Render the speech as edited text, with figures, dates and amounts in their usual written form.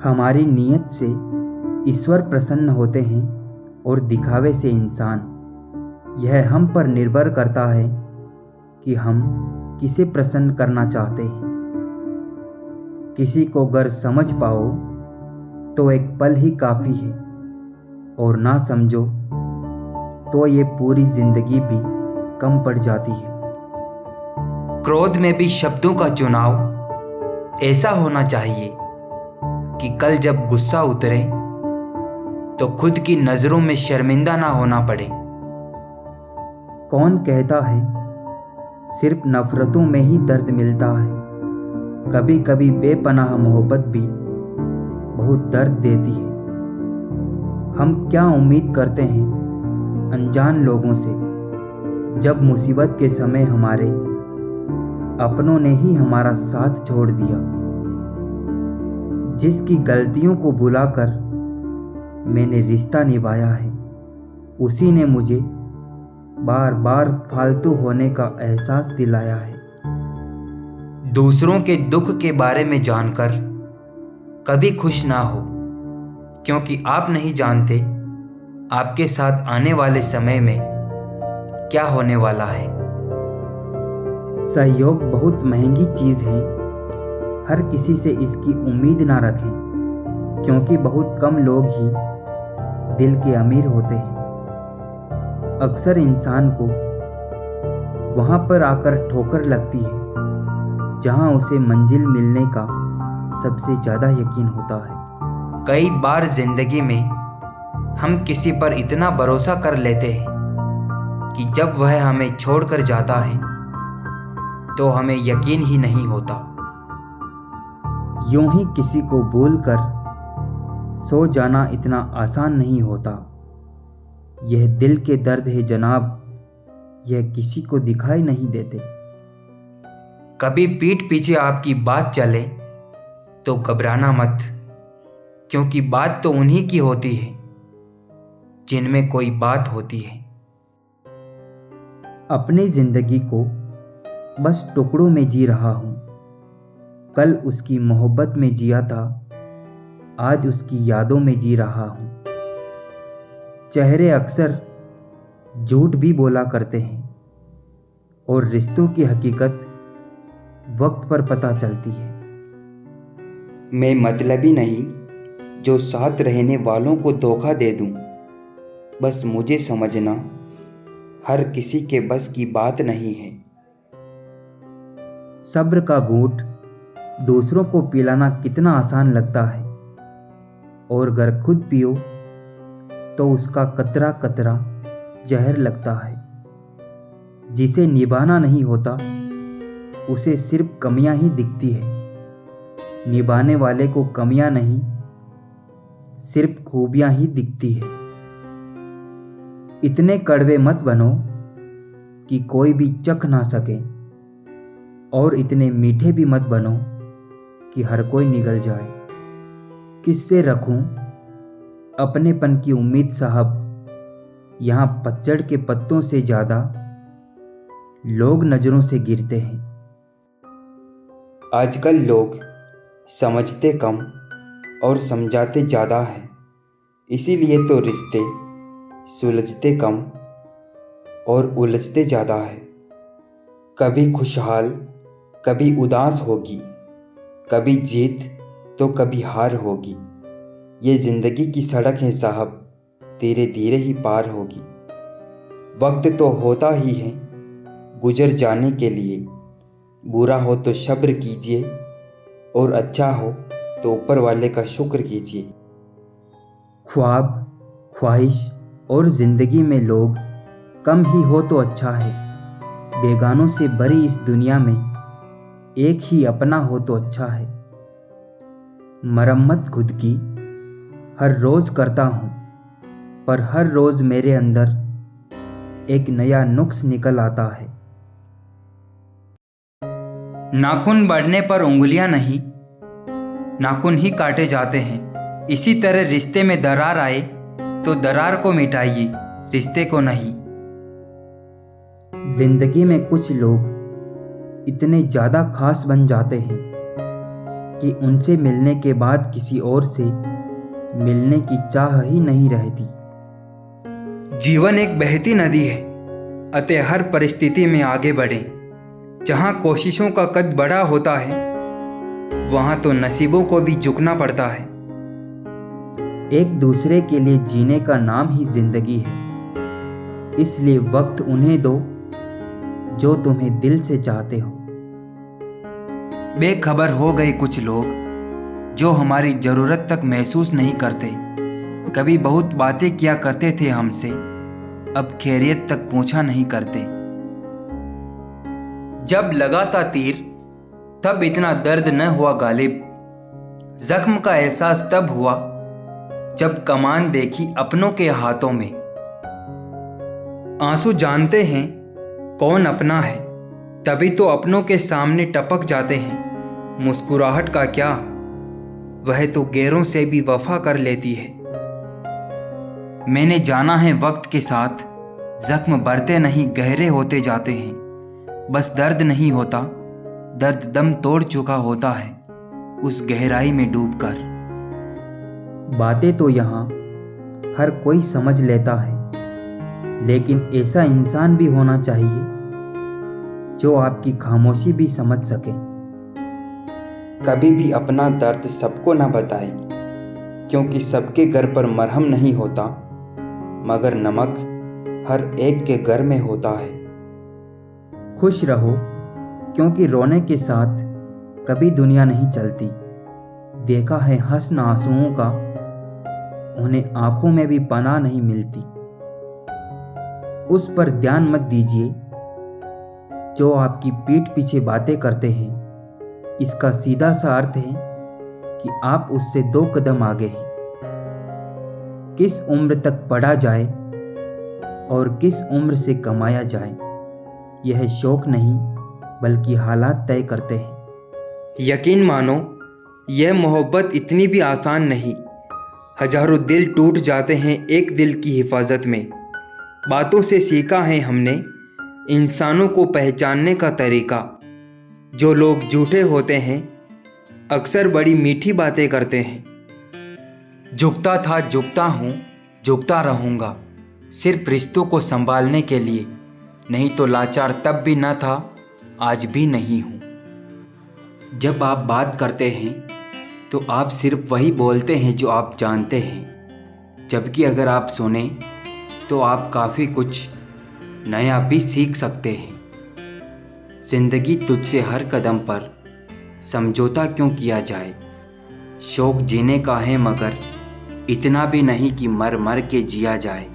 हमारी नीयत से ईश्वर प्रसन्न होते हैं और दिखावे से इंसान। यह हम पर निर्भर करता है कि हम किसे प्रसन्न करना चाहते हैं। किसी को अगर समझ पाओ तो एक पल ही काफ़ी है, और ना समझो तो ये पूरी जिंदगी भी कम पड़ जाती है। क्रोध में भी शब्दों का चुनाव ऐसा होना चाहिए कि कल जब गुस्सा उतरे तो खुद की नज़रों में शर्मिंदा ना होना पड़े। कौन कहता है सिर्फ नफ़रतों में ही दर्द मिलता है? कभी कभी बेपनाह मोहब्बत भी बहुत दर्द देती है। हम क्या उम्मीद करते हैं अनजान लोगों से, जब मुसीबत के समय हमारे अपनों ने ही हमारा साथ छोड़ दिया। जिसकी गलतियों को भुलाकर मैंने रिश्ता निभाया है, उसी ने मुझे बार बार फालतू होने का एहसास दिलाया है। दूसरों के दुख के बारे में जानकर कभी खुश ना हो, क्योंकि आप नहीं जानते आपके साथ आने वाले समय में क्या होने वाला है। सहयोग बहुत महंगी चीज़ है। हर किसी से इसकी उम्मीद ना रखें, क्योंकि बहुत कम लोग ही दिल के अमीर होते हैं। अक्सर इंसान को वहाँ पर आकर ठोकर लगती है जहाँ उसे मंजिल मिलने का सबसे ज़्यादा यकीन होता है। कई बार जिंदगी में हम किसी पर इतना भरोसा कर लेते हैं कि जब वह हमें छोड़कर जाता है तो हमें यकीन ही नहीं होता। यूं ही किसी को भूलकर सो जाना इतना आसान नहीं होता। यह दिल के दर्द है जनाब, यह किसी को दिखाई नहीं देते। कभी पीठ पीछे आपकी बात चले तो घबराना मत, क्योंकि बात तो उन्हीं की होती है जिनमें कोई बात होती है। अपनी जिंदगी को बस टुकड़ों में जी रहा हूँ। कल उसकी मोहब्बत में जिया था, आज उसकी यादों में जी रहा हूँ। चेहरे अक्सर झूठ भी बोला करते हैं, और रिश्तों की हकीकत वक्त पर पता चलती है। मैं मतलबी नहीं जो साथ रहने वालों को धोखा दे दूं। बस मुझे समझना हर किसी के बस की बात नहीं है। सब्र का घूंट दूसरों को पिलाना कितना आसान लगता है, और अगर खुद पियो तो उसका कतरा कतरा जहर लगता है। जिसे निभाना नहीं होता उसे सिर्फ कमियां ही दिखती है। निभाने वाले को कमियां नहीं, सिर्फ खूबियां ही दिखती है। इतने कड़वे मत बनो कि कोई भी चख ना सके, और इतने मीठे भी मत बनो कि हर कोई निगल जाए। किससे रखूं अपनेपन की उम्मीद साहब? यहाँ पतझड़ के पत्तों से ज़्यादा लोग नज़रों से गिरते हैं। आजकल लोग समझते कम और समझाते ज़्यादा है, इसीलिए तो रिश्ते सुलझते कम और उलझते ज़्यादा है। कभी खुशहाल कभी उदास होगी, कभी जीत तो कभी हार होगी। ये ज़िंदगी की सड़क है साहब, धीरे धीरे ही पार होगी। वक्त तो होता ही है गुजर जाने के लिए। बुरा हो तो सब्र कीजिए, और अच्छा हो तो ऊपर वाले का शुक्र कीजिए। ख्वाब, ख्वाहिश और ज़िंदगी में लोग कम ही हो तो अच्छा है। बेगानों से भरी इस दुनिया में एक ही अपना हो तो अच्छा है। मरम्मत खुद की हर रोज़ करता हूँ, पर हर रोज़ मेरे अंदर एक नया नुक्स निकल आता है। नाखून बढ़ने पर उंगलियां नहीं, नाखून ही काटे जाते हैं। इसी तरह रिश्ते में दरार आए तो दरार को मिटाइए, रिश्ते को नहीं। जिंदगी में कुछ लोग इतने ज़्यादा खास बन जाते हैं कि उनसे मिलने के बाद किसी और से मिलने की चाह ही नहीं रहती। जीवन एक बहती नदी है, अतः हर परिस्थिति में आगे बढ़ें। जहाँ कोशिशों का कद बड़ा होता है, वहाँ तो नसीबों को भी झुकना पड़ता है। एक दूसरे के लिए जीने का नाम ही जिंदगी है, इसलिए वक्त उन्हें दो जो तुम्हें दिल से चाहते हो। बेखबर हो गए कुछ लोग जो हमारी ज़रूरत तक महसूस नहीं करते। कभी बहुत बातें किया करते थे हमसे, अब खैरियत तक पूछा नहीं करते। जब लगा था तीर तब इतना दर्द न हुआ गालिब। जख्म का एहसास तब हुआ जब कमान देखी अपनों के हाथों में। आंसू जानते हैं कौन अपना है, तभी तो अपनों के सामने टपक जाते हैं। मुस्कुराहट का क्या, वह तो गैरों से भी वफा कर लेती है। मैंने जाना है वक्त के साथ जख्म बढ़ते नहीं गहरे होते जाते हैं। बस दर्द नहीं होता, दर्द दम तोड़ चुका होता है उस गहराई में डूबकर। बातें तो यहाँ हर कोई समझ लेता है, लेकिन ऐसा इंसान भी होना चाहिए जो आपकी खामोशी भी समझ सके। कभी भी अपना दर्द सबको ना बताए, क्योंकि सबके घर पर मरहम नहीं होता, मगर नमक हर एक के घर में होता है। खुश रहो, क्योंकि रोने के साथ कभी दुनिया नहीं चलती। देखा है हंसना आंसुओं का, उन्हें आंखों में भी पनाह नहीं मिलती। उस पर ध्यान मत दीजिए जो आपकी पीठ पीछे बातें करते हैं। इसका सीधा सा अर्थ है कि आप उससे 2 कदम आगे हैं। किस उम्र तक पढ़ा जाए और किस उम्र से कमाया जाए, यह शौक नहीं बल्कि हालात तय करते हैं। यकीन मानो, यह मोहब्बत इतनी भी आसान नहीं। हजारों दिल टूट जाते हैं एक दिल की हिफाजत में। बातों से सीखा है हमने इंसानों को पहचानने का तरीका। जो लोग झूठे होते हैं अक्सर बड़ी मीठी बातें करते हैं। झुकता था, झुकता हूँ, झुकता रहूँगा, सिर्फ रिश्तों को संभालने के लिए। नहीं तो लाचार तब भी न था, आज भी नहीं हूँ। जब आप बात करते हैं तो आप सिर्फ वही बोलते हैं जो आप जानते हैं, जबकि अगर आप सुने तो आप काफ़ी कुछ नया भी सीख सकते हैं। जिंदगी तुझसे हर कदम पर समझौता क्यों किया जाए। शौक जीने का है, मगर इतना भी नहीं कि मर मर के जिया जाए।